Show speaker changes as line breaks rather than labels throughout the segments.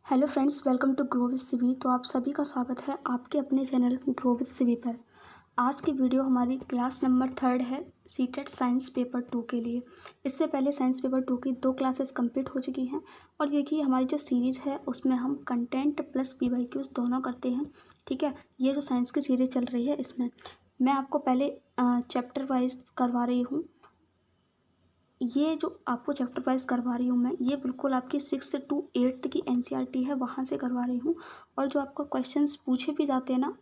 Hello friends, welcome to grow with सिवी। तो आप सभी का स्वागत है आपके अपने चैनल ग्रो विद सिवी पर। आज की वीडियो हमारी क्लास नंबर 3 है सीटेट साइंस पेपर 2 के लिए। इससे पहले साइंस पेपर 2 की 2 क्लासेस कंप्लीट हो चुकी हैं और देखिए हमारी जो सीरीज़ है उसमें हम कंटेंट प्लस पीवाईक्यूज दोनों करते हैं। ठीक है, ये जो साइंस की सीरीज़ चल रही है इसमें मैं आपको पहले चैप्टर वाइज करवा रही हूँ। ये जो आपको चैप्टर वाइज करवा रही हूँ मैं, ये बिल्कुल आपकी 6 टू 8 की एनसीईआरटी है, वहाँ से करवा रही हूँ। और जो आपको क्वेश्चंस पूछे भी जाते हैं ना,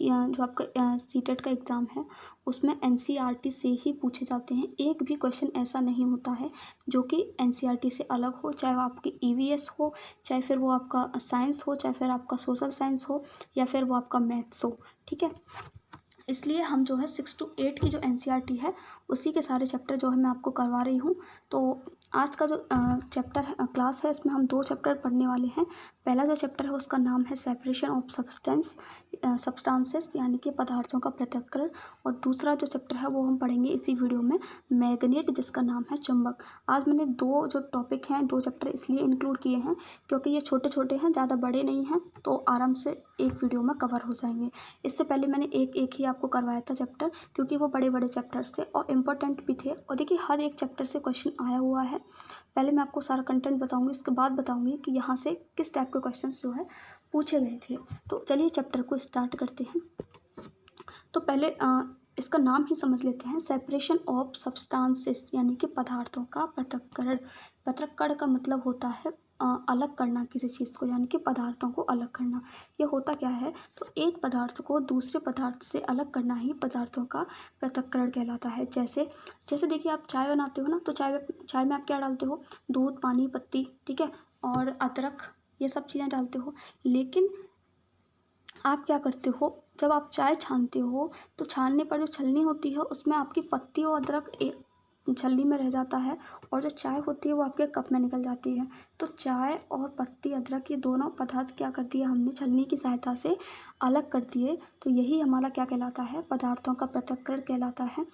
या जो आपका सीटेट का एग्ज़ाम है उसमें एनसीईआरटी से ही पूछे जाते हैं। एक भी क्वेश्चन ऐसा नहीं होता है जो कि एनसीईआरटी से अलग हो, चाहे वो आपकी ईवीएस हो, चाहे फिर वो आपका साइंस हो, चाहे फिर आपका सोशल साइंस हो, या फिर वो आपका मैथ्स हो। ठीक है, इसलिए हम जो है 6 टू 8 की जो एनसीईआरटी है उसी के सारे चैप्टर जो है मैं आपको करवा रही हूँ। तो आज का जो चैप्टर है क्लास है, इसमें हम 2 चैप्टर पढ़ने वाले हैं। पहला जो चैप्टर है उसका नाम है सेपरेशन ऑफ सब्सटेंसेस यानी कि पदार्थों का पृथक्करण। और दूसरा जो चैप्टर है वो हम पढ़ेंगे इसी वीडियो में, मैग्नेट, जिसका नाम है चुंबक। आज मैंने 2 जो टॉपिक हैं, 2 चैप्टर इसलिए इंक्लूड किए हैं क्योंकि ये छोटे छोटे हैं, ज़्यादा बड़े नहीं हैं, तो आराम से एक वीडियो में कवर हो जाएंगे। इससे पहले मैंने एक एक ही आपको करवाया था चैप्टर, क्योंकि वो बड़े बड़े चैप्टर्स थे और इम्पोर्टेंट भी थे। और देखिए हर एक चैप्टर से क्वेश्चन आया हुआ है। पहले मैं आपको सारा कंटेंट बताऊंगी, उसके बाद बताऊंगी कि यहाँ से किस टाइप के क्वेश्चंस जो है पूछे गए थे। तो चलिए चैप्टर को स्टार्ट करते हैं। तो पहले इसका नाम ही समझ लेते हैं, सेपरेशन ऑफ सब्सटेंसेस यानी कि पदार्थों का पृथक्करण। पृथक्करण का मतलब होता है अलग करना किसी चीज़ को, यानी कि पदार्थों को अलग करना। ये होता क्या है, तो एक पदार्थ को दूसरे पदार्थ से अलग करना ही पदार्थों का पृथक्करण कहलाता है। जैसे जैसे देखिए आप चाय बनाते हो ना, तो चाय में आप क्या डालते हो, दूध, पानी, पत्ती, ठीक है, और अदरक, ये सब चीज़ें डालते हो। लेकिन आप क्या करते हो, जब आप चाय छानते हो तो छानने पर जो छलनी होती है उसमें आपकी पत्ती और अदरक एक छलनी में रह जाता है, और जो चाय होती है वो आपके कप में निकल जाती है। तो चाय और पत्ती, अदरक, ये दोनों पदार्थ क्या कर दिए हमने, छलनी की सहायता से अलग कर दिए। तो यही हमारा क्या कहलाता है, पदार्थों का पृथक्करण कहलाता है।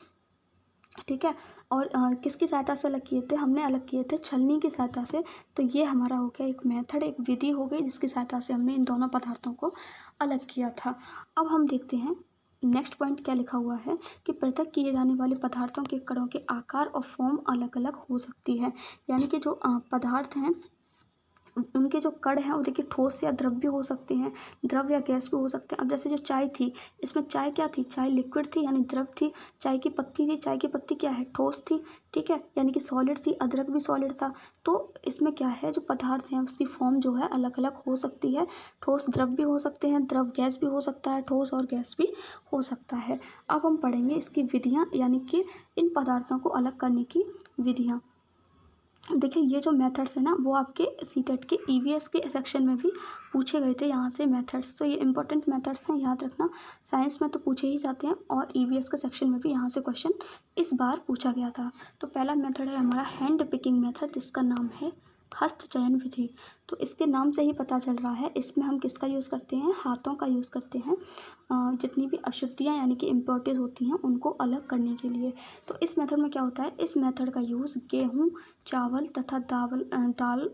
ठीक है, और किसकी सहायता से अलग किए थे, हमने अलग किए थे छलनी की सहायता से। तो ये हमारा हो गया एक मेथड, एक विधि हो गई जिसकी सहायता से हमने इन दोनों पदार्थों को अलग किया था। अब हम देखते हैं नेक्स्ट पॉइंट क्या लिखा हुआ है कि पृथक किए जाने वाले पदार्थों के कणों के आकार और फॉर्म अलग अलग हो सकती है। यानी कि जो पदार्थ हैं उनके जो कण हैं वो देखिए ठोस या द्रव्य हो सकते हैं, द्रव या गैस भी हो सकते हैं। अब जैसे जो चाय थी, इसमें चाय क्या थी, चाय लिक्विड थी यानी द्रव थी। चाय की पत्ती थी, चाय की पत्ती क्या है, ठोस थी, ठीक है, यानी कि सॉलिड थी। अदरक भी सॉलिड था। तो इसमें क्या है, जो पदार्थ हैं उसकी फॉर्म जो है अलग अलग हो सकती है। ठोस द्रव भी हो सकते हैं, द्रव गैस भी हो सकता है, ठोस और गैस भी हो सकता है। अब हम पढ़ेंगे इसकी विधियाँ, यानी कि इन पदार्थों को अलग करने की विधियाँ। देखिए ये जो मेथड्स है ना, वो आपके सीटेट के ईवीएस के सेक्शन में भी पूछे गए थे यहाँ से मेथड्स। तो ये इंपॉर्टेंट मेथड्स हैं, याद रखना। साइंस में तो पूछे ही जाते हैं और ईवीएस के सेक्शन में भी यहाँ से क्वेश्चन इस बार पूछा गया था। तो पहला मेथड है हमारा हैंड पिकिंग मेथड, जिसका नाम है हस्त चयन विधि। तो इसके नाम से ही पता चल रहा है, इसमें हम किसका यूज़ करते हैं, हाथों का यूज़ करते हैं जितनी भी अशुद्धियाँ यानी कि इम्प्योरिटीज़ होती हैं उनको अलग करने के लिए। तो इस मेथड में क्या होता है, इस मेथड का यूज़ गेहूँ, चावल तथा दाल,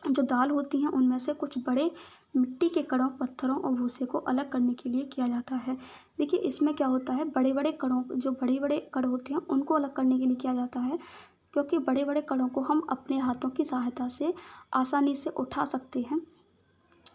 जो दाल होती हैं उनमें से कुछ बड़े मिट्टी के कणों, पत्थरों और भूसे को अलग करने के लिए किया जाता है। देखिए इसमें क्या होता है, बड़े बड़े कणों, जो बड़े बड़े कण होते हैं उनको अलग करने के लिए किया जाता है, क्योंकि बड़े बड़े कणों को हम अपने हाथों की सहायता से आसानी से उठा सकते हैं।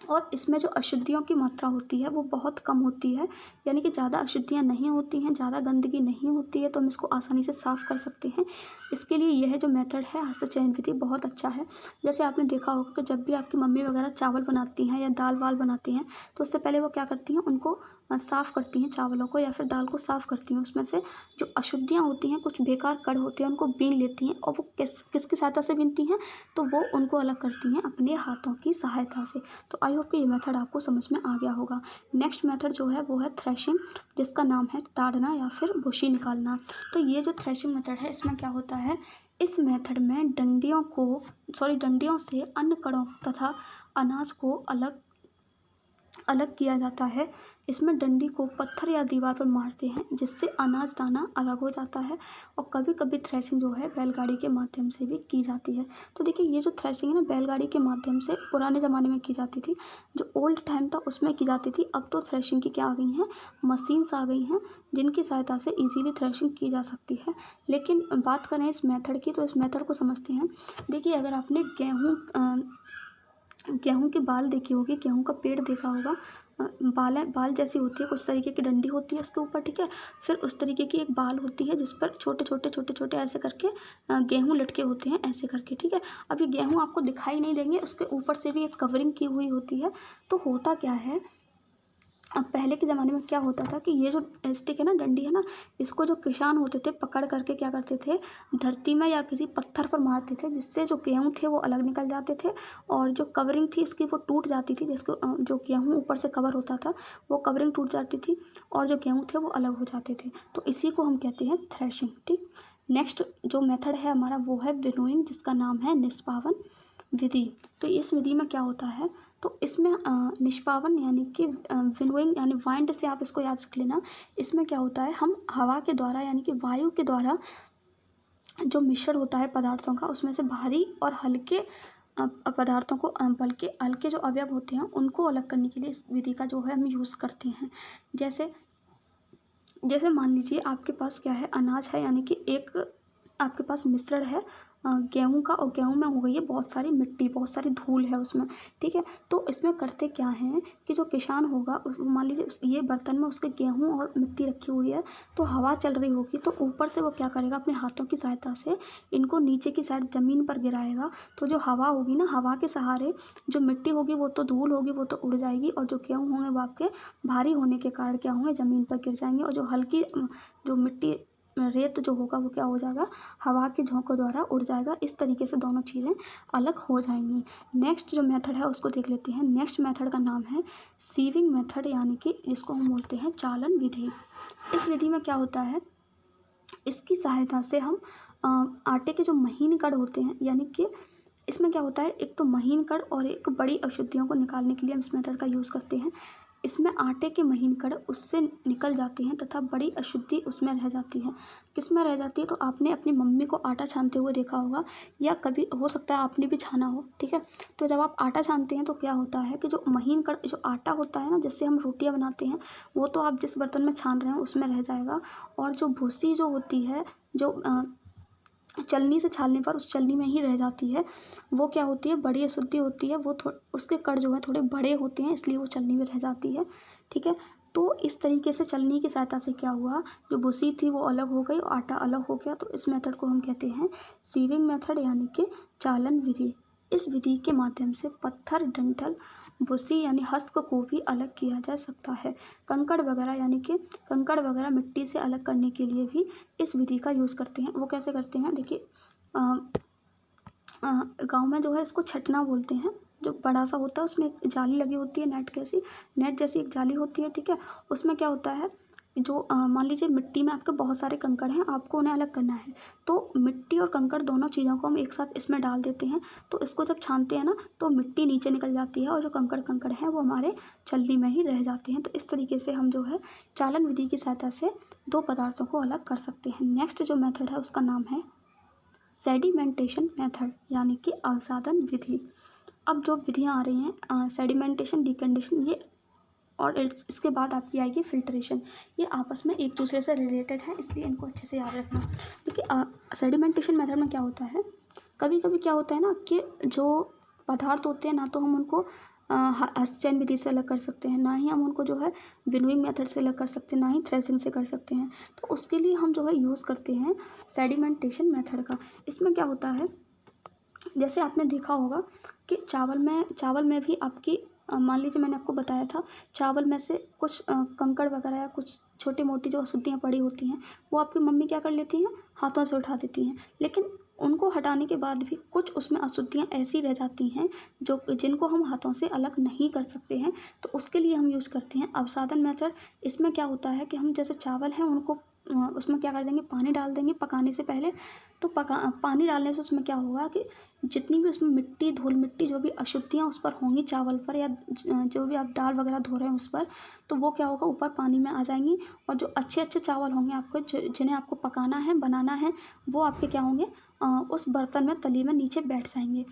और इसमें जो अशुद्धियों की मात्रा होती है वो बहुत कम होती है, यानी कि ज़्यादा अशुद्धियाँ नहीं होती हैं, ज़्यादा गंदगी नहीं होती है, तो हम इसको आसानी से साफ़ कर सकते हैं। इसके लिए यह जो मेथड है हस्त चयन विधि बहुत अच्छा है। जैसे आपने देखा होगा कि जब भी आपकी मम्मी वगैरह चावल बनाती हैं या दाल वाल बनाती हैं, तो उससे पहले वो क्या करती हैं, उनको साफ़ करती हैं, चावलों को या फिर दाल को साफ़ करती हैं। उसमें से जो अशुद्धियाँ होती हैं, कुछ बेकार कण होते हैं, उनको बीन लेती हैं। और वो किसकी सहायता से बीनती हैं, तो वो उनको अलग करती हैं अपने हाथों की सहायता से। तो आई होप कि ये मेथड आपको समझ में आ गया होगा। नेक्स्ट मेथड जो है वो है थ्रेशिंग, जिसका नाम है ताड़ना या फिर भूसी निकालना। तो ये जो थ्रेशिंग मेथड है, इसमें क्या होता है, इस मेथड में डंडियों से अन्न कणों तथा अनाज को अलग अलग किया जाता है। इसमें डंडी को पत्थर या दीवार पर मारते हैं जिससे अनाज दाना अलग हो जाता है। और कभी कभी थ्रेशिंग जो है बैलगाड़ी के माध्यम से भी की जाती है। तो देखिए ये जो थ्रेशिंग है ना बैलगाड़ी के माध्यम से पुराने ज़माने में की जाती थी, जो ओल्ड टाइम था उसमें की जाती थी। अब तो थ्रेशिंग की क्या आ गई हैं, मशीन्स आ गई हैं जिनकी सहायता से ईजीली थ्रेशिंग की जा सकती है। लेकिन बात करें इस मेथड की, तो इस मेथड को समझते हैं। देखिए अगर आपने गेहूँ की बाल देखी होगी, गेहूँ का पेड़ देखा होगा, बाल जैसी होती है, कुछ तरीके की डंडी होती है उसके ऊपर, ठीक है। फिर उस तरीके की एक बाल होती है जिस पर छोटे छोटे ऐसे करके गेहूँ लटके होते हैं, ऐसे करके, ठीक है। अब ये गेहूँ आपको दिखाई नहीं देंगे, उसके ऊपर से भी एक कवरिंग की हुई होती है। तो होता क्या है, अब पहले के ज़माने में क्या होता था कि ये जो स्टिक है ना, डंडी है ना, इसको जो किसान होते थे पकड़ करके क्या करते थे, धरती में या किसी पत्थर पर मारते थे, जिससे जो गेहूँ थे वो अलग निकल जाते थे और जो कवरिंग थी इसकी वो टूट जाती थी, जिसको जो गेहूँ ऊपर से कवर होता था वो कवरिंग टूट जाती थी और जो गेहूँ थे वो अलग हो जाते थे। तो इसी को हम कहते हैं थ्रेशिंग, ठीक। नेक्स्ट जो मेथड है हमारा वो है विनोइंग, जिसका नाम है निष्पावन विधि। तो इस विधि में क्या होता है, तो इसमें निष्पावन यानी कि विनोइंग यानी वाइंड से आप इसको याद रख लेना। इसमें क्या होता है, हम हवा के द्वारा यानी कि वायु के द्वारा जो मिश्रण होता है पदार्थों का, उसमें से भारी और हल्के पदार्थों को बल्कि हल्के जो अवयव होते हैं उनको अलग करने के लिए इस विधि का जो है हम यूज़ करते हैं। जैसे जैसे मान लीजिए आपके पास क्या है, अनाज है, यानी कि एक आपके पास मिश्रण है गेहूँ का, और गेहूँ में हो गई है बहुत सारी मिट्टी, बहुत सारी धूल है उसमें, ठीक है। तो इसमें करते क्या हैं कि जो किसान होगा मान लीजिए ये बर्तन में उसके गेहूँ और मिट्टी रखी हुई है, तो हवा चल रही होगी, तो ऊपर से वो क्या करेगा, अपने हाथों की सहायता से इनको नीचे की साइड ज़मीन पर गिराएगा। तो जो हवा होगी ना, हवा के सहारे जो मिट्टी होगी वो तो धूल होगी, वो तो उड़ जाएगी, और जो गेहूँ होंगे वो आपके भारी होने के कारण क्या होंगे, ज़मीन पर गिर जाएंगे। और जो हल्की जो मिट्टी रेत जो होगा वो क्या हो जाएगा, हवा के झोंकों द्वारा उड़ जाएगा। इस तरीके से दोनों चीज़ें अलग हो जाएंगी। नेक्स्ट जो मेथड है उसको देख लेते हैं। नेक्स्ट मेथड का नाम है सीविंग मेथड, यानी कि जिसको हम बोलते हैं चालन विधि। इस विधि में क्या होता है, इसकी सहायता से हम आटे के जो महीन कण होते हैं, यानी कि इसमें क्या होता है, एक तो महीन कण और एक बड़ी अशुद्धियों को निकालने के लिए हम इस मेथड का यूज़ करते हैं। इसमें आटे के महीन कण उससे निकल जाते हैं तथा बड़ी अशुद्धि उसमें रह जाती है। किस में रह जाती है, तो आपने अपनी मम्मी को आटा छानते हुए देखा होगा, या कभी हो सकता है आपने भी छाना हो, ठीक है। तो जब आप आटा छानते हैं तो क्या होता है कि जो महीन कण जो आटा होता है ना, जिससे हम रोटियां बनाते हैं, वो तो आप जिस बर्तन में छान रहे हैं उसमें रह जाएगा। और जो भूसी जो होती है, जो चलनी से छानने पर उस चलनी में ही रह जाती है, वो क्या होती है, बड़ी अशुद्धि होती है। वो उसके कण जो है थोड़े बड़े होते हैं, इसलिए वो चलनी में रह जाती है, ठीक है। तो इस तरीके से चलनी की सहायता से क्या हुआ, जो भूसी थी वो अलग हो गई और आटा अलग हो गया। तो इस मेथड को हम कहते हैं सीविंग मेथड, यानी कि चालन विधि। इस विधि के माध्यम से पत्थर, डंठल, भूसी यानी हुस्क को भी अलग किया जा सकता है। कंकड़ वगैरह, यानी कि कंकड़ वगैरह मिट्टी से अलग करने के लिए भी इस विधि का यूज़ करते हैं। वो कैसे करते हैं, देखिए गाँव में जो है इसको छटना बोलते हैं। जो बड़ा सा होता है उसमें एक जाली लगी होती है, नेट जैसी एक जाली होती है, ठीक है। उसमें क्या होता है, जो मान लीजिए मिट्टी में आपके बहुत सारे कंकड़ हैं, आपको उन्हें अलग करना है। तो मिट्टी और कंकड़ दोनों चीज़ों को हम एक साथ इसमें डाल देते हैं। तो इसको जब छानते हैं ना, तो मिट्टी नीचे निकल जाती है और जो कंकड़ हैं वो हमारे छलनी में ही रह जाते हैं। तो इस तरीके से हम जो है चालन विधि की सहायता से दो पदार्थों को अलग कर सकते हैं। नेक्स्ट जो मेथड है उसका नाम है सेडिमेंटेशन मेथड, यानी कि अवसादन विधि। अब जो विधियाँ आ रही हैं सेडिमेंटेशन, डिकंडीशन, ये और इसके बाद आपकी आएगी फिल्ट्रेशन। ये आपस में एक दूसरे से रिलेटेड है, इसलिए इनको अच्छे से याद रखना। देखिए सेडिमेंटेशन मेथड में क्या होता है, कभी कभी क्या होता है ना कि जो पदार्थ होते हैं ना, तो हम उनको हस्तचयन विधि से अलग कर सकते हैं, ना ही हम उनको जो है विनोइंग मेथड से अलग कर सकते हैं, ना ही थ्रेसिंग से कर सकते हैं। तो उसके लिए हम जो है यूज़ करते हैं सेडिमेंटेशन मेथड का। इसमें क्या होता है, जैसे आपने देखा होगा कि चावल में भी आपकी मान लीजिए मैंने आपको बताया था, चावल में से कुछ कंकड़ वगैरह या कुछ छोटी मोटी जो अशुद्धियाँ पड़ी होती हैं, वो आपकी मम्मी क्या कर लेती हैं, हाथों से उठा देती हैं। लेकिन उनको हटाने के बाद भी कुछ उसमें अशुद्धियाँ ऐसी रह जाती हैं जो जिनको हम हाथों से अलग नहीं कर सकते हैं। तो उसके लिए हम यूज़ करते हैं अवसादन मेथड। इसमें क्या होता है कि हम जैसे चावल हैं उनको उसमें क्या कर देंगे, पानी डाल देंगे पकाने से पहले। तो पानी डालने से उसमें क्या होगा कि जितनी भी उसमें मिट्टी, धूल मिट्टी, जो भी अशुद्धियाँ उस पर होंगी चावल पर, या जो भी आप दाल वगैरह धो रहे हैं उस पर, तो वो क्या होगा, ऊपर पानी में आ जाएंगी। और जो अच्छे अच्छे चावल होंगे आपको, जिन्हें आपको पकाना है, बनाना है, वो आपके क्या होंगे, उस बर्तन में, तली में नीचे बैठ जाएंगे।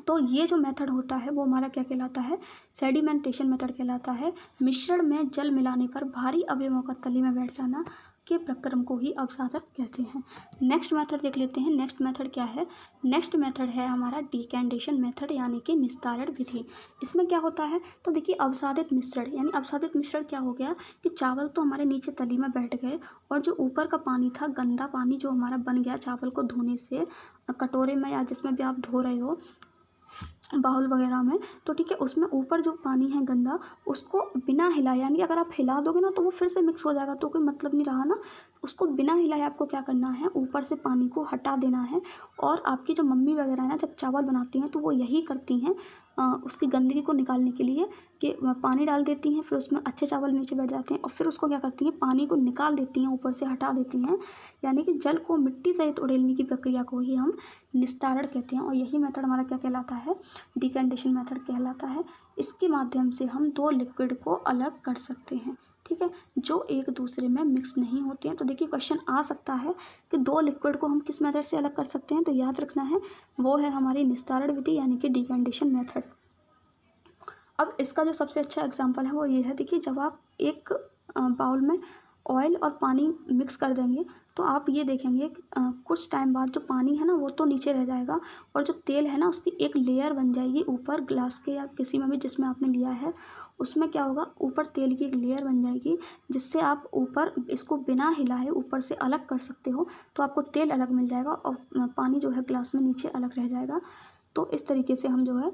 तो ये जो मेथड होता है वो हमारा क्या कहलाता है, सेडिमेंटेशन मेथड कहलाता है। मिश्रण में जल मिलाने पर भारी अवयवों का तली में बैठ जाना के प्रक्रम को ही अवसादन कहते हैं। नेक्स्ट मेथड देख लेते हैं। नेक्स्ट मेथड क्या है, नेक्स्ट मेथड है हमारा डिकैंडेशन मेथड, यानी कि निस्तारण विधि। इसमें क्या होता है, तो देखिए अवसादित मिश्रण, यानी अवसादित मिश्रण क्या हो गया कि चावल तो हमारे नीचे तली में बैठ गए, और जो ऊपर का पानी था, गंदा पानी जो हमारा बन गया चावल को धोने से, कटोरे में या जिसमें भी आप धो रहे हो, बाउल वगैरह में, तो ठीक है, उसमें ऊपर जो पानी है गंदा, उसको बिना हिलाए, यानी अगर आप हिला दोगे ना तो वो फिर से मिक्स हो जाएगा, तो कोई मतलब नहीं रहा ना। उसको बिना हिलाए आपको क्या करना है, ऊपर से पानी को हटा देना है। और आपकी जो मम्मी वगैरह है ना, जब चावल बनाती हैं तो वो यही करती हैं, उसकी गंदगी को निकालने के लिए, कि पानी डाल देती हैं, फिर उसमें अच्छे चावल नीचे बैठ जाते हैं, और फिर उसको क्या करती हैं, पानी को निकाल देती हैं, ऊपर से हटा देती हैं, यानी कि जल को मिट्टी सहित उड़ेलने की प्रक्रिया को ही हम निस्तारण कहते हैं। और यही मेथड हमारा क्या कहलाता है, डिकैंडेशन मेथड कहलाता है। इसके माध्यम से हम दो लिक्विड को अलग कर सकते हैं, ठीक है, जो एक दूसरे में मिक्स नहीं होते हैं। तो देखिए क्वेश्चन आ सकता है कि दो लिक्विड को हम किस मेथड से अलग कर सकते हैं, तो याद रखना है वो है हमारी निस्तारण विधि, यानी कि डिकैंडेशन मेथड। अब इसका जो सबसे अच्छा एग्जाम्पल है वो ये है, देखिए जब आप एक बाउल में ऑयल और पानी मिक्स कर देंगे, तो आप ये देखेंगे कि कुछ टाइम बाद जो पानी है ना वो तो नीचे रह जाएगा, और जो तेल है ना उसकी एक लेयर बन जाएगी ऊपर ग्लास के या किसी में भी जिसमें आपने लिया है, उसमें क्या होगा, ऊपर तेल की एक लेयर बन जाएगी, जिससे आप ऊपर इसको बिना हिलाए ऊपर से अलग कर सकते हो। तो आपको तेल अलग मिल जाएगा और पानी जो है ग्लास में नीचे अलग रह जाएगा। तो इस तरीके से हम जो है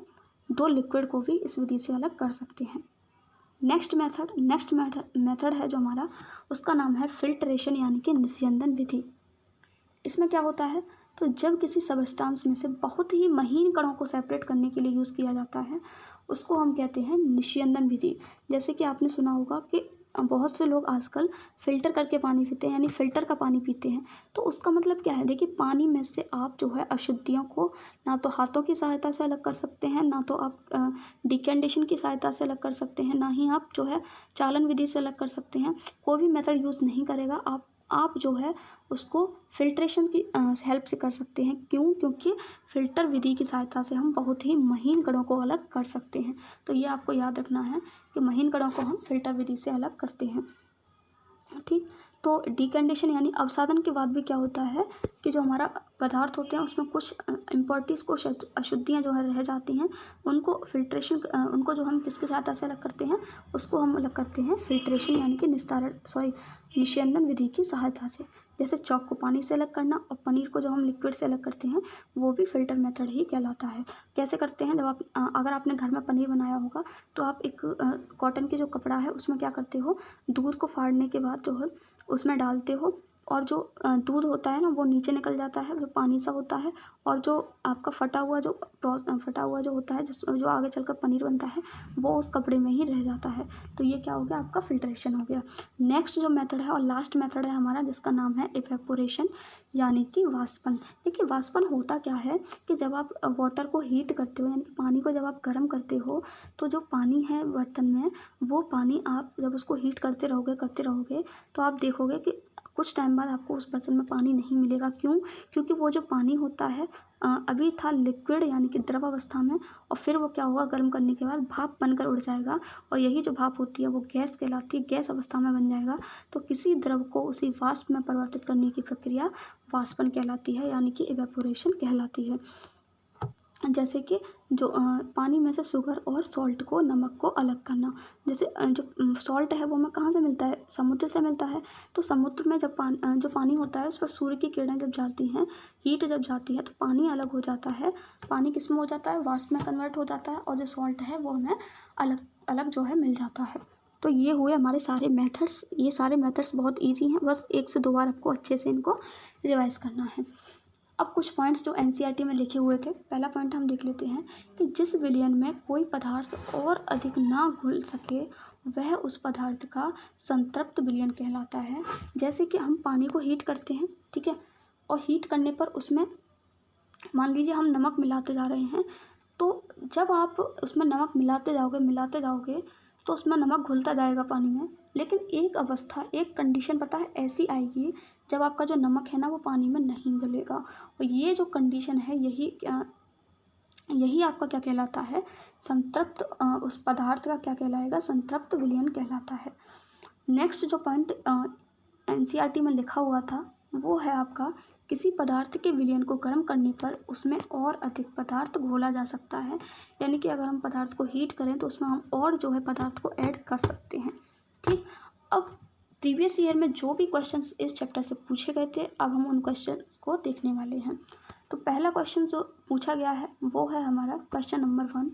दो लिक्विड को भी इस विधि से अलग कर सकते हैं। नेक्स्ट मेथड है जो हमारा, उसका नाम है फिल्ट्रेशन, यानी कि निस्यंदन विधि। इसमें क्या होता है, तो जब किसी सबस्टांस में से बहुत ही महीन कणों को सेपरेट करने के लिए यूज़ किया जाता है, उसको हम कहते हैं निस्यंदन विधि। जैसे कि आपने सुना होगा कि बहुत से लोग आजकल फ़िल्टर करके पानी पीते हैं, यानी फ़िल्टर का पानी पीते हैं। तो उसका मतलब क्या है, देखिए पानी में से आप जो है अशुद्धियों को ना तो हाथों की सहायता से अलग कर सकते हैं, ना तो आप डिकैंडेशन की सहायता से अलग कर सकते हैं, ना ही आप जो है चालन विधि से अलग कर सकते हैं। कोई भी मेथड यूज़ नहीं करेगा, आप जो है उसको फिल्ट्रेशन की हेल्प से कर सकते हैं। क्यों, क्योंकि फ़िल्टर विधि की सहायता से हम बहुत ही महीन कणों को अलग कर सकते हैं। तो ये आपको याद रखना है कि महीन कणों को हम फ़िल्टर विधि से अलग करते हैं, ठीक। तो डिकैंडेशन यानी अवसादन के बाद भी क्या होता है कि जो हमारा पदार्थ होते हैं उसमें कुछ इम्प्योरिटीज़, कुछ अशुद्धियाँ जो है रह जाती हैं, उनको फिल्ट्रेशन, उनको जो हम किसके सहायता से अलग करते हैं, उसको हम अलग करते हैं फिल्ट्रेशन, यानी कि निस्यंदन विधि की सहायता से। जैसे चॉक को पानी से अलग करना, और पनीर को जो हम लिक्विड से अलग करते हैं, वो भी फ़िल्टर मेथड ही कहलाता है। कैसे करते हैं, जब आप अगर आपने घर में पनीर बनाया होगा, तो आप एक कॉटन की जो कपड़ा है उसमें क्या करते हो, दूध को फाड़ने के बाद जो है उसमें डालते हो, और जो दूध होता है ना वो नीचे निकल जाता है, जो पानी सा होता है, और जो आपका फटा हुआ जो होता है, जो आगे चलकर पनीर बनता है, वो उस कपड़े में ही रह जाता है। तो ये क्या हो गया, आपका फिल्ट्रेशन हो गया। नेक्स्ट जो मेथड है और लास्ट मेथड है हमारा, जिसका नाम है इवेपोरेशन, यानी कि वाष्पन। देखिए वाष्पन होता क्या है कि जब आप वाटर को हीट करते हो, यानी कि पानी को जब आप गर्म करते हो, तो जो पानी है बर्तन में, वो पानी आप जब उसको हीट करते रहोगे, तो आप देखोगे कि कुछ टाइम बाद आपको उस बर्तन में पानी नहीं मिलेगा। क्यों, क्योंकि वो जो पानी होता है अभी था लिक्विड, यानी कि द्रव अवस्था में, और फिर वो क्या होगा, गर्म करने के बाद भाप बनकर उड़ जाएगा, और यही जो भाप होती है वो गैस कहलाती है, गैस अवस्था में बन जाएगा। तो किसी द्रव को उसी वाष्प में परिवर्तित करने की प्रक्रिया वाष्पन कहलाती है, यानी कि इवेपोरेशन कहलाती है। जैसे कि जो पानी में से शुगर और सॉल्ट को, नमक को अलग करना। जैसे जो सॉल्ट है वो हमें कहाँ से मिलता है, समुद्र से मिलता है। तो समुद्र में जब जो पानी होता है उस पर सूर्य की किरणें जब जाती हैं, हीट जब जाती है, तो पानी अलग हो जाता है। पानी किस में हो जाता है, वाष्प में कन्वर्ट हो जाता है, और जो सॉल्ट है वो हमें अलग अलग जो है मिल जाता है। तो ये हुए हमारे सारे मेथड्स। ये सारे मेथड्स बहुत ईजी हैं, बस 1 से 2 बार आपको अच्छे से इनको रिवाइज़ करना है। अब कुछ पॉइंट्स जो एनसीईआरटी में लिखे हुए थे, पहला पॉइंट हम देख लेते हैं कि जिस विलयन में कोई पदार्थ और अधिक ना घुल सके वह उस पदार्थ का संतृप्त विलयन कहलाता है। जैसे कि हम पानी को हीट करते हैं, ठीक है, और हीट करने पर उसमें मान लीजिए हम नमक मिलाते जा रहे हैं, तो जब आप उसमें नमक मिलाते जाओगे तो उसमें नमक घुलता जाएगा पानी में। लेकिन एक अवस्था, एक कंडीशन पता है ऐसी आएगी जब आपका जो नमक है ना वो पानी में नहीं घुलेगा, और ये जो कंडीशन है यही आपका क्या कहलाता है, संतृप्त, उस पदार्थ का क्या कहलाएगा, संतृप्त विलयन कहलाता है। नेक्स्ट जो पॉइंट एनसीईआरटी में लिखा हुआ था वो है आपका, किसी पदार्थ के विलयन को गर्म करने पर उसमें और अधिक पदार्थ घोला जा सकता है। यानी कि अगर हम पदार्थ को हीट करें तो उसमें हम और जो है पदार्थ को ऐड कर सकते हैं। ठीक, अब प्रीवियस ईयर में जो भी क्वेश्चंस इस चैप्टर से पूछे गए थे, अब हम उन क्वेश्चंस को देखने वाले हैं। तो पहला क्वेश्चन जो पूछा गया है वो है हमारा क्वेश्चन नंबर 1।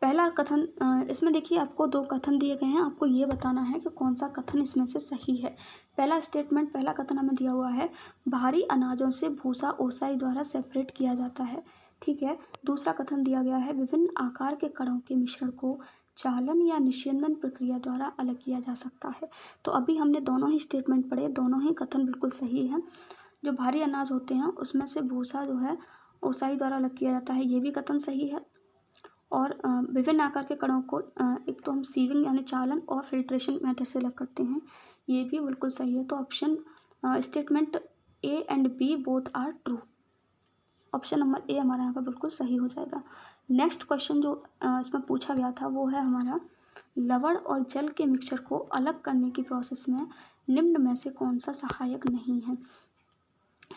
पहला कथन, इसमें देखिए आपको 2 कथन दिए गए हैं, आपको ये बताना है कि कौन सा कथन इसमें से सही है। पहला स्टेटमेंट, पहला कथन हमें दिया हुआ है, भारी अनाजों से भूसा ओसाई द्वारा सेपरेट किया जाता है। ठीक है। दूसरा कथन दिया गया है, विभिन्न आकार के कणों के मिश्रण को चालन या निस्यंदन प्रक्रिया द्वारा अलग किया जा सकता है। तो अभी हमने दोनों ही स्टेटमेंट पढ़े, दोनों ही कथन बिल्कुल सही हैं। जो भारी अनाज होते हैं उसमें से भूसा जो है ओसाई द्वारा अलग किया जाता है, ये भी कथन सही है। और विभिन्न आकार के कणों को एक तो हम सीविंग यानी चालन और फिल्ट्रेशन मेथड से अलग करते हैं, ये भी बिल्कुल सही है। तो option statement A and B both are true, option number A हमारा यहाँ पर बिल्कुल सही हो जाएगा। नेक्स्ट क्वेश्चन जो इसमें पूछा गया था वो है हमारा, लवण और जल के मिक्सचर को अलग करने की प्रोसेस में निम्न में से कौन सा सहायक नहीं है।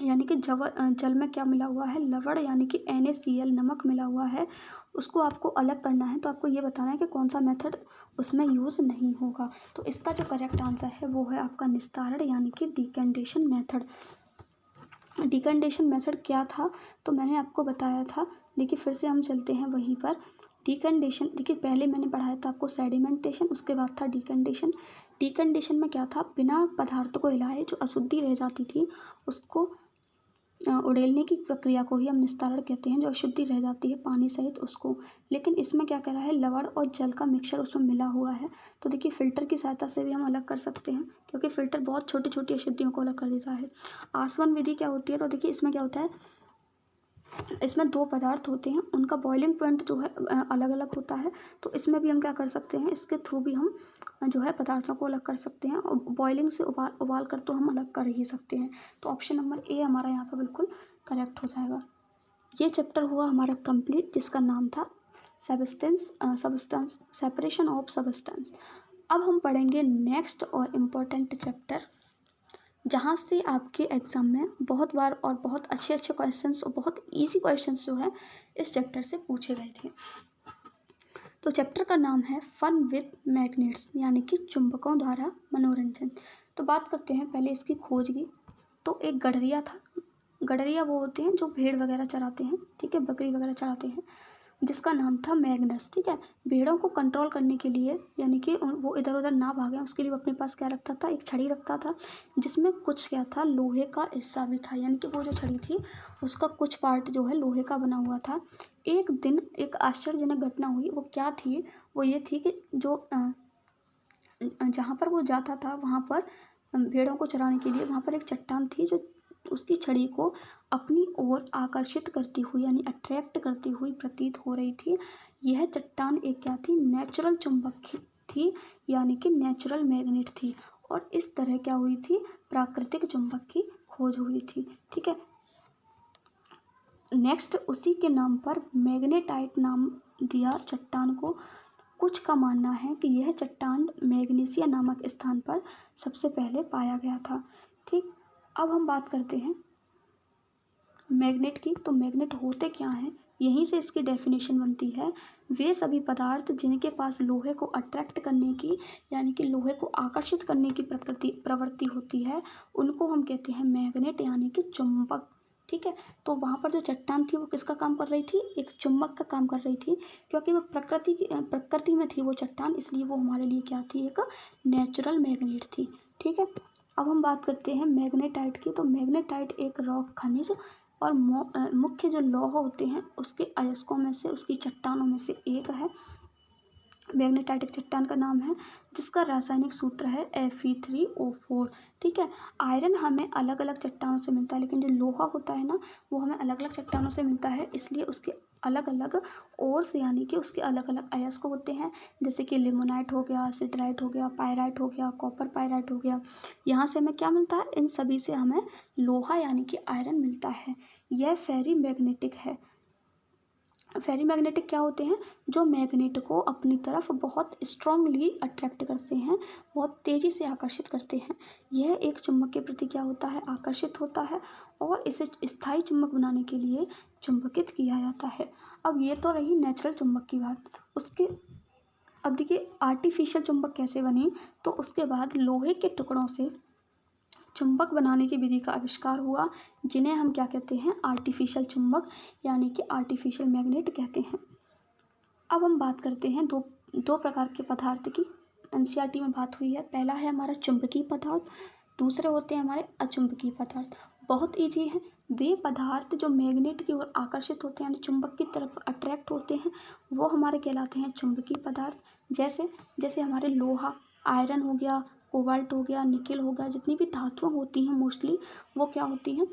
यानी कि जल में क्या मिला हुआ है, लवण यानी कि NaCl, नमक मिला हुआ है, उसको आपको अलग करना है। तो आपको ये बताना है कि कौन सा मेथड उसमें यूज़ नहीं होगा। तो इसका जो करेक्ट आंसर है वो है आपका निस्तारण यानी कि डिकंडेशन मेथड। डिकंडेशन मेथड क्या था तो मैंने आपको बताया था, देखिए फिर से हम चलते हैं वहीं पर। डिकंडेशन, देखिए पहले मैंने पढ़ाया था आपको सेडिमेंटेशन, उसके बाद था डिकंडेशन। डिकंडेशन में क्या था, बिना पदार्थ को हिलाए जो अशुद्धि रह जाती थी उसको उड़ेलने की प्रक्रिया को ही हम निस्तारण कहते हैं, जो अशुद्धि रह जाती है पानी सहित उसको। लेकिन इसमें क्या कह रहा है, लवण और जल का मिक्सचर उसमें मिला हुआ है। तो देखिए फ़िल्टर की सहायता से भी हम अलग कर सकते हैं, क्योंकि फ़िल्टर बहुत छोटी छोटी अशुद्धियों को अलग कर देता है। आसवन विधि क्या होती है, तो देखिए इसमें क्या होता है, इसमें 2 पदार्थ होते हैं, उनका बॉइलिंग पॉइंट जो है अलग अलग होता है। तो इसमें भी हम क्या कर सकते हैं, इसके थ्रू भी हम जो है पदार्थों को अलग कर सकते हैं, और बॉइलिंग से उबाल कर तो हम अलग कर ही सकते हैं। तो ऑप्शन नंबर ए हमारा यहाँ पर बिल्कुल करेक्ट हो जाएगा। ये चैप्टर हुआ हमारा कंप्लीट, जिसका नाम था सबस्टेंस, सेपरेशन ऑफ सबस्टेंस। अब हम पढ़ेंगे नेक्स्ट और इम्पोर्टेंट चैप्टर, जहाँ से आपके एग्ज़ाम में बहुत बार और बहुत अच्छे अच्छे क्वेश्चंस और बहुत इजी क्वेश्चंस जो है इस चैप्टर से पूछे गए थे। तो चैप्टर का नाम है फन विद मैग्नेट्स, यानी कि चुंबकों द्वारा मनोरंजन। तो बात करते हैं पहले इसकी खोज की। तो एक गडरिया था, गडरिया वो होते हैं जो भेड़ वगैरह चराते हैं, ठीक है, बकरी वगैरह चराते हैं, जिसका नाम था मैग्नस। ठीक है, भेड़ों को कंट्रोल करने के लिए, यानी कि वो इधर उधर ना भागें उसके लिए वो अपने पास क्या रखता था, एक छड़ी रखता था, जिसमें कुछ क्या था, लोहे का हिस्सा भी था। यानी कि वो जो छड़ी थी उसका कुछ पार्ट जो है लोहे का बना हुआ था। एक दिन एक आश्चर्यजनक घटना हुई, वो क्या थी, वो ये थी कि जो जहाँ पर वो जाता था वहाँ पर भेड़ों को चराने के लिए, वहाँ पर एक चट्टान थी जो उसकी छड़ी को अपनी ओर आकर्षित करती हुई यानी अट्रैक्ट करती हुई प्रतीत हो रही थी। यह चट्टान एक क्या थी, नेचुरल चुंबक थी, यानी कि नेचुरल मैग्नेट थी। और इस तरह क्या हुई थी, प्राकृतिक चुंबक की खोज हुई थी। ठीक है, नेक्स्ट उसी के नाम पर मैग्नेटाइट नाम दिया चट्टान को। कुछ का मानना है कि यह चट्टान मैग्नीसिया नामक स्थान पर सबसे पहले पाया गया था। ठीक, अब हम बात करते हैं मैग्नेट की। तो मैग्नेट होते क्या हैं, यहीं से इसकी डेफिनेशन बनती है, वे सभी पदार्थ जिनके पास लोहे को अट्रैक्ट करने की यानी कि लोहे को आकर्षित करने की प्रवृत्ति होती है, उनको हम कहते हैं मैग्नेट यानी कि चुंबक। ठीक है, तो वहाँ पर जो चट्टान थी वो किसका काम कर रही थी, एक चुंबक का काम कर रही थी, क्योंकि वो प्रकृति में थी वो चट्टान, इसलिए वो हमारे लिए क्या थी, एक नेचुरल मैग्नेट थी। ठीक है, अब हम बात करते हैं मैग्नेटाइट की। तो मैग्नेटाइट एक रॉक खनिज और मुख्य जो लौह होते हैं उसके अयस्कों में से, उसकी चट्टानों में से एक है। मैग्नेटाइटिक चट्टान का नाम है, जिसका रासायनिक सूत्र है Fe3O4। ठीक है, आयरन हमें अलग अलग चट्टानों से मिलता है, लेकिन जो लोहा होता है ना, वो हमें अलग अलग चट्टानों से मिलता है, इसलिए उसके अलग अलग ओर्स यानी कि उसके अलग अलग अयस्क होते हैं, जैसे कि लिमोनाइट हो गया, सिडराइट हो गया, पायराइट हो गया, कॉपर पायराइट हो गया। यहाँ से हमें क्या मिलता है? इन सभी से हमें लोहा यानी कि आयरन मिलता है। यह फेरी मैग्नेटिक है। फेरी मैग्नेटिक क्या होते हैं? जो मैग्नेट को अपनी तरफ बहुत स्ट्रांगली अट्रैक्ट करते हैं, बहुत तेज़ी से आकर्षित करते हैं। यह एक चुंबक के प्रति क्या होता है? आकर्षित होता है, और इसे स्थायी चुंबक बनाने के लिए चुंबकित किया जाता है। अब ये तो रही नेचुरल चुंबक की बात। उसके अब देखिए आर्टिफिशियल चुंबक कैसे बने। तो उसके बाद लोहे के टुकड़ों से चुंबक बनाने की विधि का आविष्कार हुआ, जिन्हें हम क्या कहते हैं? आर्टिफिशियल चुंबक यानी कि आर्टिफिशियल मैग्नेट कहते हैं। अब हम बात करते हैं दो प्रकार के पदार्थ की। एनसीईआरटी में बात हुई है। पहला है हमारा चुंबकीय पदार्थ, दूसरे होते हैं हमारे अचुंबकीय पदार्थ। बहुत ईजी है। वे पदार्थ जो मैग्नेट की ओर आकर्षित होते हैं, यानी चुंबक की तरफ अट्रैक्ट होते हैं, वो हमारे कहलाते हैं चुंबकीय पदार्थ। जैसे जैसे हमारे लोहा, आयरन हो गया, कोबाल्ट हो गया, निकेल हो गया, जितनी भी धातुएं होती हैं मोस्टली, वो क्या होती हैं?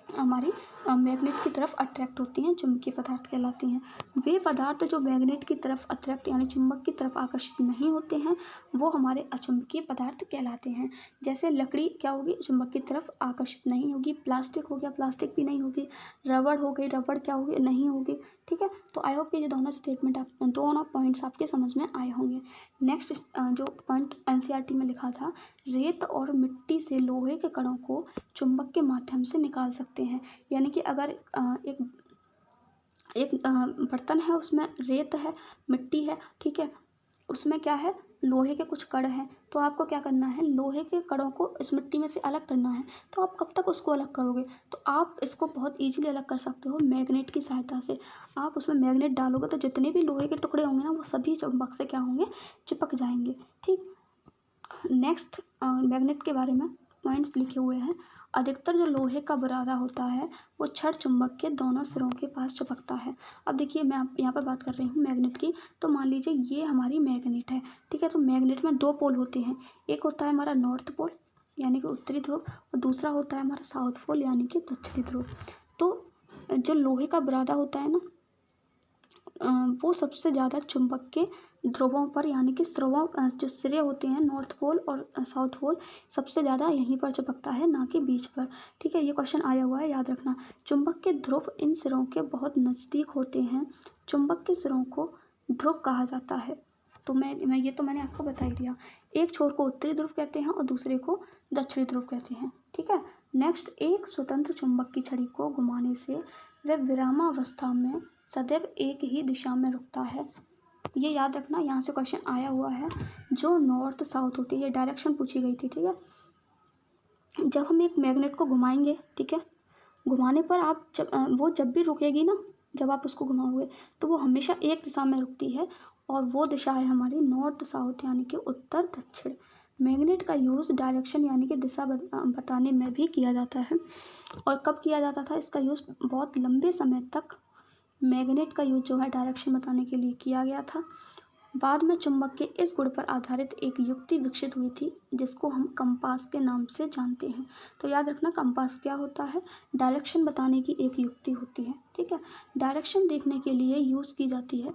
हमारी मैग्नेट की तरफ अट्रैक्ट होती हैं, चुंबकीय पदार्थ कहलाती हैं। वे पदार्थ जो मैग्नेट की तरफ अट्रैक्ट यानी चुंबक की तरफ आकर्षित नहीं होते हैं, वो हमारे अचुंबकीय पदार्थ कहलाते हैं। जैसे लकड़ी क्या होगी? चुंबक की तरफ आकर्षित नहीं होगी। प्लास्टिक हो गया, प्लास्टिक भी नहीं होगी। रबड़ हो गई, रबड़ क्या होगी? नहीं होगी। ठीक है, तो आई होप कि ये दोनों पॉइंट्स आपके समझ में आए होंगे। नेक्स्ट जो पॉइंट एनसीईआरटी में लिखा था, रेत और मिट्टी से लोहे के कणों को चुंबक के माध्यम से निकाल सकते हैं। यानी कि अगर एक बर्तन है, उसमें रेत है, मिट्टी है, ठीक है, उसमें क्या है? लोहे के कुछ कण हैं, तो आपको क्या करना है? लोहे के कणों को इस मिट्टी में से अलग करना है। तो आप कब तक उसको अलग करोगे? तो आप इसको बहुत ईजिली अलग कर सकते हो मैग्नेट की सहायता से। आप उसमें मैग्नेट डालोगे तो जितने भी लोहे के टुकड़े होंगे ना, वो सभी चुंबक से क्या होंगे? चिपक जाएंगे। ठीक, नेक्स्ट मैग्नेट के बारे में पॉइंट्स लिखे हुए हैं। अधिकतर जो लोहे का बुरादा होता है, वो छड़ चुंबक के दोनों सिरों के पास चिपकता है। अब देखिए, मैं यहाँ पर बात कर रही हूँ मैग्नेट की। तो मान लीजिए ये हमारी मैग्नेट है, ठीक है। तो मैग्नेट में दो पोल होते हैं। एक होता है हमारा नॉर्थ पोल यानी कि उत्तरी ध्रुव, और दूसरा होता है हमारा साउथ पोल यानी कि दक्षिणी ध्रुव। तो जो लोहे का बुरादा होता है ना, वो सबसे ज़्यादा चुंबक के ध्रुवों पर यानी कि स्रों जो सिरे होते हैं नॉर्थ पोल और साउथ पोल, सबसे ज़्यादा यहीं पर चिपकता है, ना कि बीच पर। ठीक है, ये क्वेश्चन आया हुआ है, याद रखना। चुंबक के ध्रुव इन सिरों के बहुत नज़दीक होते हैं। चुंबक के सिरों को ध्रुव कहा जाता है। तो मैंने आपको बता ही दिया। एक छोर को उत्तरी ध्रुव कहते हैं और दूसरे को दक्षिणी ध्रुव कहते हैं। ठीक है, नेक्स्ट, एक स्वतंत्र चुंबक की छड़ी को घुमाने से वह विरामावस्था में सदैव एक ही दिशा में रुकता है। ये याद रखना, यहाँ से क्वेश्चन आया हुआ है। जो नॉर्थ साउथ होती है, ये डायरेक्शन पूछी गई थी। ठीक है, जब हम एक मैग्नेट को घुमाएंगे, ठीक है, घुमाने पर वो जब भी रुकेगी ना, जब आप उसको घुमाओगे, तो वो हमेशा एक दिशा में रुकती है, और वो दिशा है हमारी नॉर्थ साउथ यानी कि उत्तर दक्षिण। मैग्नेट का यूज़ डायरेक्शन यानी कि दिशा बताने में भी किया जाता है। और कब किया जाता था इसका यूज़? बहुत लंबे समय तक मैग्नेट का यूज जो है डायरेक्शन बताने के लिए किया गया था। बाद में चुंबक के इस गुण पर आधारित एक युक्ति विकसित हुई थी, जिसको हम कंपास के नाम से जानते हैं। तो याद रखना, कंपास क्या होता है? डायरेक्शन बताने की एक युक्ति होती है। ठीक है, डायरेक्शन देखने के लिए यूज़ की जाती है।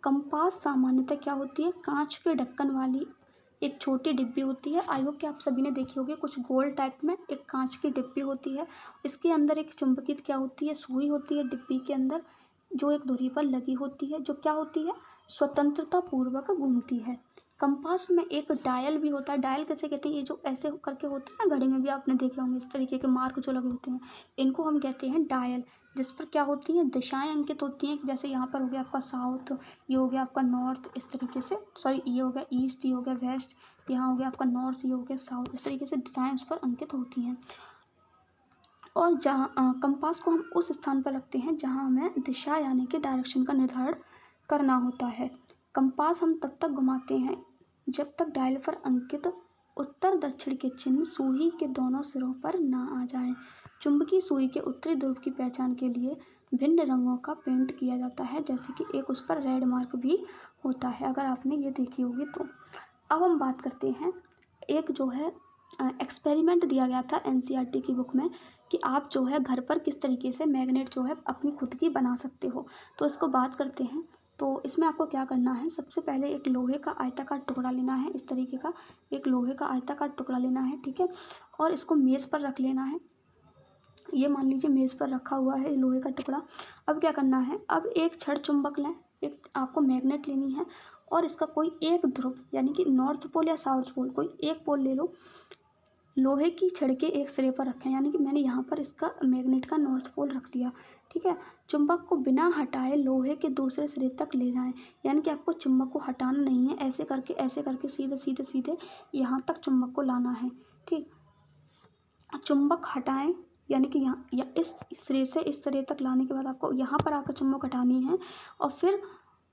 कंपास सामान्यतः क्या होती है? कांच के ढक्कन वाली एक छोटी डिब्बी होती है। आई होप कि आप सभी ने देखी होगी, कुछ गोल टाइप में एक कांच की डिब्बी होती है। इसके अंदर एक चुंबकित क्या होती है? सुई होती है डिब्बी के अंदर, जो एक धुरी पर लगी होती है, जो क्या होती है? स्वतंत्रता पूर्वक घूमती है। कंपास में एक डायल भी होता है। डायल कैसे कहते हैं? ये जो ऐसे करके होते हैं ना, घड़ी में भी आपने देखे होंगे इस तरीके के मार्क जो लगे होते हैं, इनको हम कहते हैं डायल, जिस पर क्या होती हैं? दिशाएं अंकित होती हैं। जैसे यहाँ पर हो गया आपका साउथ, ये हो गया आपका नॉर्थ, इस तरीके से, सॉरी, ये हो गया ईस्ट, ये हो गया वेस्ट, यहाँ हो गया आपका नॉर्थ, ये हो गया साउथ, इस तरीके से दिशाएं उस पर अंकित होती हैं। और जहाँ कंपास को हम उस स्थान पर रखते हैं जहाँ हमें दिशा यानी कि डायरेक्शन का निर्धारण करना होता है। कंपास हम तब तक घुमाते हैं जब तक डायल पर अंकित उत्तर दक्षिण के चिन्ह सुई के दोनों सिरों पर ना आ जाएं। चुंबकीय सुई के उत्तरी ध्रुव की पहचान के लिए भिन्न रंगों का पेंट किया जाता है, जैसे कि एक उस पर रेड मार्क भी होता है, अगर आपने ये देखी होगी तो। अब हम बात करते हैं, एक जो है एक्सपेरिमेंट दिया गया था एनसीईआरटी की बुक में कि आप जो है घर पर किस तरीके से मैग्नेट जो है अपनी खुद की बना सकते हो। तो इसको बात करते हैं। तो इसमें आपको क्या करना है, सबसे पहले एक लोहे का आयताकार टुकड़ा लेना है, इस तरीके का एक लोहे का आयताकार टुकड़ा लेना है, ठीक है। और इसको मेज़ पर रख लेना है। ये मान लीजिए मेज़ पर रखा हुआ है लोहे का टुकड़ा। अब क्या करना है, अब एक छड़ चुंबक लें, एक आपको मैग्नेट लेनी है और इसका कोई एक ध्रुव यानी कि नॉर्थ पोल या साउथ पोल कोई एक पोल ले लो, लोहे की छड़ के एक सिरे पर रखें, यानी कि मैंने यहाँ पर इसका मैग्नेट का नॉर्थ पोल रख दिया, ठीक है। चुंबक को बिना हटाए लोहे के दूसरे सिरे तक ले जाएं, यानी कि आपको चुंबक को हटाना नहीं है, ऐसे करके सीधे सीधे सीधे यहाँ तक चुंबक को लाना है, ठीक। चुंबक हटाएं, यानी कि यहाँ या इस सिरे से इस सिरे तक लाने के बाद आपको यहाँ पर आकर चुंबक हटानी है और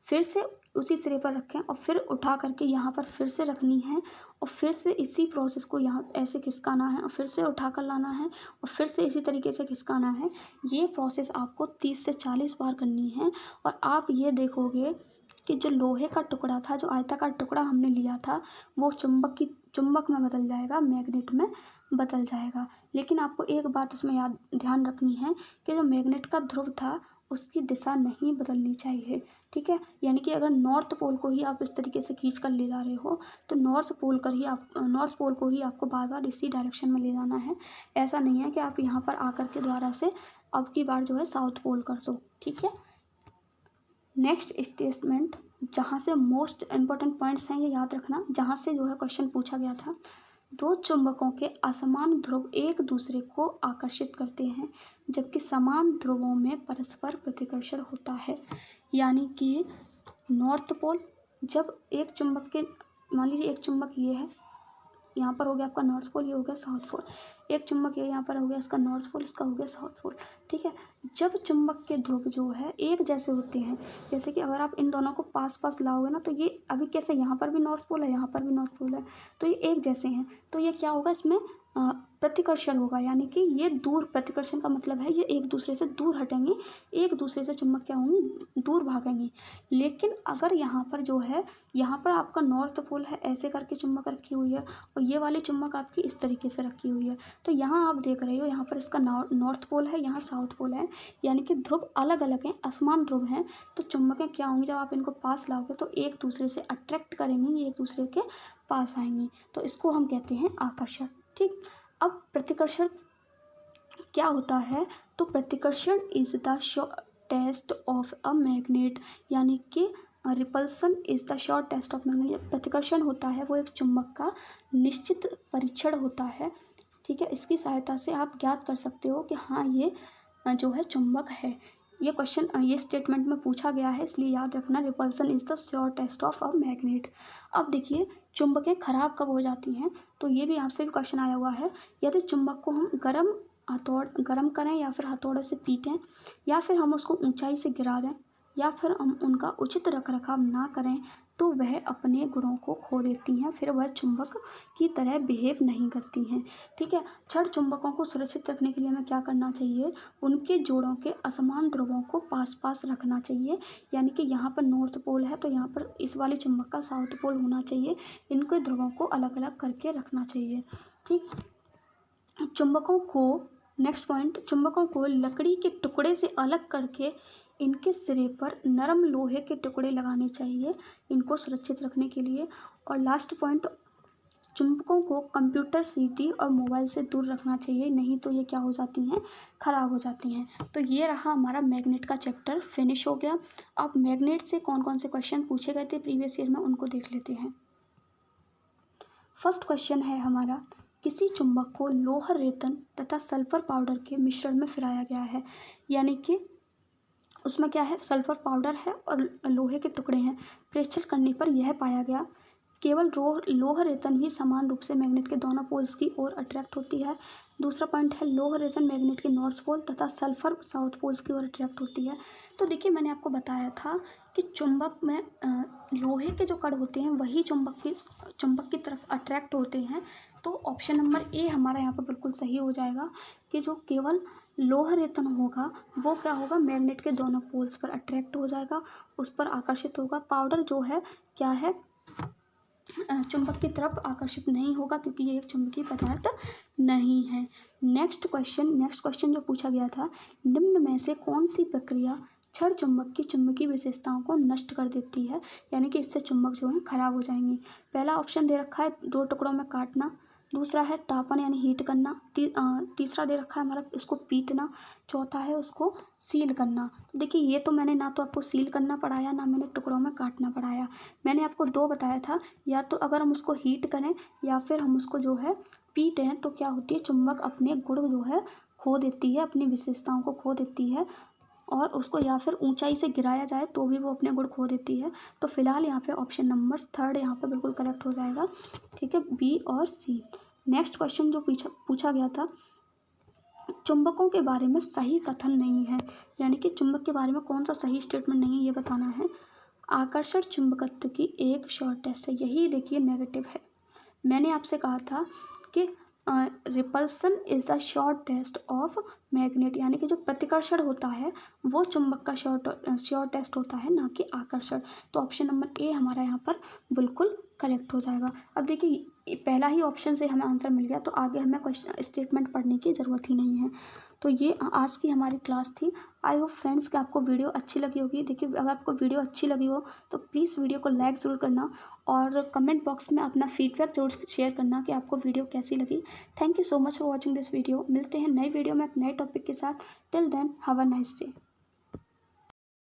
फिर से उसी सिरे पर रखें और फिर उठा करके यहाँ पर फिर से रखनी है और फिर से इसी प्रोसेस को यहाँ ऐसे खिसकाना है और फिर से उठा कर लाना है और फिर से इसी तरीके से खिसकाना है। ये प्रोसेस आपको 30 से 40 बार करनी है और आप ये देखोगे कि जो लोहे का टुकड़ा था, जो आयताकार टुकड़ा हमने लिया था, वो चुंबक में बदल जाएगा, मैग्नेट में बदल जाएगा। लेकिन आपको एक बात इसमें ध्यान रखनी है कि जो मैग्नेट का ध्रुव था उसकी दिशा नहीं बदलनी चाहिए, ठीक है। यानी कि अगर नॉर्थ पोल को ही आप इस तरीके से खींच कर ले जा रहे हो तो नॉर्थ पोल को ही आपको बार बार इसी डायरेक्शन में ले जाना है। ऐसा नहीं है कि आप यहाँ पर आकर के दोबारा से अब की बार जो है साउथ पोल कर दो, ठीक है। नेक्स्ट स्टेटमेंट, जहाँ से मोस्ट इम्पॉर्टेंट पॉइंट्स हैं ये याद रखना, जहाँ से जो है क्वेश्चन पूछा गया था। दो चुंबकों के असमान ध्रुव एक दूसरे को आकर्षित करते हैं जबकि समान ध्रुवों में परस्पर प्रतिकर्षण होता है। यानी कि नॉर्थ पोल, जब एक चुंबक के, मान लीजिए एक चुंबक ये है, यहाँ पर हो गया आपका नॉर्थ पोल, ये हो गया साउथ पोल। एक चुंबक ये यहाँ पर हो गया इसका नॉर्थ पोल, इसका हो गया साउथ पोल, ठीक है। जब चुंबक के ध्रुव जो है एक जैसे होते हैं, जैसे कि अगर आप इन दोनों को पास पास लाओगे ना तो ये अभी कैसे, यहाँ पर भी नॉर्थ पोल है, यहाँ पर भी नॉर्थ पोल है, तो ये एक जैसे हैं, तो ये क्या होगा, इसमें प्रतिकर्षण होगा। यानी कि ये दूर, प्रतिकर्षण का मतलब है ये एक दूसरे से दूर हटेंगे, एक दूसरे से चुंबक क्या होंगी, दूर भागेंगी। लेकिन अगर यहाँ पर जो है, यहाँ पर आपका नॉर्थ पोल है, ऐसे करके चुंबक रखी हुई है और ये वाली चुंबक आपकी इस तरीके से रखी हुई है, तो यहाँ आप देख रहे हो यहाँ पर इसका नॉर्थ पोल है, यहाँ साउथ पोल है, यानी कि ध्रुव अलग अलग हैं, असमान ध्रुव हैं। तो चुंबकें क्या होंगी, जब आप इनको पास लाओगे तो एक दूसरे से अट्रैक्ट करेंगी, ये एक दूसरे के पास आएंगी, तो इसको हम कहते हैं आकर्षण, ठीक। अब प्रतिकर्षण क्या होता है, तो प्रतिकर्षण is the test of a magnet, यानी कि repulsion is the short test of magnet. प्रतिकर्षण होता है वो एक चुंबक का निश्चित परीक्षण होता है, ठीक है। इसकी सहायता से आप ज्ञात कर सकते हो कि हाँ ये जो है चुंबक है। ये क्वेश्चन ये स्टेटमेंट में पूछा गया है, इसलिए याद रखना, repulsion is the sure test of a magnet. अब देखिए चुंबकें खराब कब हो जाती हैं, तो ये भी आपसे भी क्वेश्चन आया हुआ है। यदि चुंबक को हम गरम करें या फिर हथौड़े से पीटें या फिर हम उसको ऊंचाई से गिरा दें या फिर हम उनका उचित रखरखाव ना करें तो वह अपने गुणों को खो देती हैं, फिर वह चुंबक की तरह बिहेव नहीं करती हैं, ठीक है। छड़ चुंबकों को सुरक्षित रखने के लिए हमें क्या करना चाहिए, उनके जोड़ों के असमान ध्रुवों को पास पास रखना चाहिए। यानी कि यहाँ पर नॉर्थ पोल है तो यहाँ पर इस वाले चुंबक का साउथ पोल होना चाहिए, इनके ध्रुवों को अलग अलग करके रखना चाहिए, ठीक। चुंबकों को, नेक्स्ट पॉइंट, चुंबकों को लकड़ी के टुकड़े से अलग करके इनके सिरे पर नरम लोहे के टुकड़े लगाने चाहिए इनको सुरक्षित रखने के लिए। और लास्ट पॉइंट, चुंबकों को कंप्यूटर, सीडी और मोबाइल से दूर रखना चाहिए, नहीं तो ये क्या हो जाती हैं, ख़राब हो जाती हैं। तो ये रहा हमारा मैग्नेट का चैप्टर, फिनिश हो गया। अब मैग्नेट से कौन कौन से क्वेश्चन पूछे गए थे प्रीवियस ईयर में, उनको देख लेते हैं। फर्स्ट क्वेश्चन है हमारा, किसी चुंबक को लोह रेतन तथा सल्फर पाउडर के मिश्रण में फिराया गया है। यानी कि उसमें क्या है, सल्फर पाउडर है और लोहे के टुकड़े हैं। प्रेक्षण करने पर यह पाया गया केवल लोह रेतन ही समान रूप से मैग्नेट के दोनों पोल्स की ओर अट्रैक्ट होती है। दूसरा पॉइंट है, लोह रेतन मैग्नेट के नॉर्थ पोल तथा सल्फर साउथ पोल्स की ओर अट्रैक्ट होती है। तो देखिए मैंने आपको बताया था कि चुंबक में लोहे के जो कण होते हैं वही चुंबक की तरफ अट्रैक्ट होते हैं। तो ऑप्शन नंबर ए हमारा यहाँ पर बिल्कुल सही हो जाएगा कि जो केवल लोहा रेतन होगा वो क्या होगा, मैग्नेट के दोनों पोल्स पर अट्रैक्ट हो जाएगा, उस पर आकर्षित होगा। पाउडर जो है क्या है, चुंबक की तरफ आकर्षित नहीं होगा क्योंकि ये एक चुंबकीय पदार्थ नहीं है। नेक्स्ट क्वेश्चन जो पूछा गया था, निम्न में से कौन सी प्रक्रिया क्षण चुंबक की चुंबकीय विशेषताओं को नष्ट कर देती है, यानी कि इससे चुंबक जो है खराब हो जाएंगे। पहला ऑप्शन दे रखा है दो टुकड़ों में काटना, दूसरा है तापन यानी हीट करना, तीसरा दे रखा है हमारा इसको पीटना, चौथा है उसको सील करना। देखिए ये तो मैंने ना तो आपको सील करना पढ़ाया, ना मैंने टुकड़ों में काटना पढ़ाया। मैंने आपको दो बताया था, या तो अगर हम उसको हीट करें या फिर हम उसको जो है पीटें तो क्या होती है, चुंबक अपने गुण जो है खो देती है, अपनी विशेषताओं को खो देती है। और उसको या फिर ऊंचाई से गिराया जाए तो भी वो अपने गुण खो देती है। तो फिलहाल यहाँ पे ऑप्शन नंबर थर्ड यहाँ पे बिल्कुल करेक्ट हो जाएगा। ठीक है, बी और सी। नेक्स्ट क्वेश्चन जो पूछा गया था, चुंबकों के बारे में सही कथन नहीं है, यानी कि चुंबक के बारे में कौन सा सही स्टेटमेंट नहीं है ये बताना है। आकर्षण चुंबकत्व की एक शॉर्ट टेस्ट है, यही देखिए नेगेटिव है। मैंने आपसे कहा था कि repulsion is the short test of magnet, यानी कि जो प्रतिकर्षण होता है वो चुंबक का शॉर्ट टेस्ट होता है, ना कि आकर्षण। तो ऑप्शन नंबर ए हमारा यहाँ पर बिल्कुल करेक्ट हो जाएगा। अब देखिए पहला ही ऑप्शन से हमें आंसर मिल गया, तो आगे हमें क्वेश्चन स्टेटमेंट पढ़ने की ज़रूरत ही नहीं है। तो ये आज की हमारी क्लास थी। आई होप फ्रेंड्स कि आपको वीडियो अच्छी लगी होगी। देखिए अगर आपको वीडियो अच्छी लगी हो तो प्लीज़ वीडियो को लाइक ज़रूर करना और कमेंट बॉक्स में अपना फीडबैक जरूर शेयर करना कि आपको वीडियो कैसी लगी। Thank you so much for watching this video. मिलते हैं नई वीडियो में एक नए टॉपिक के साथ। Till then have a nice day.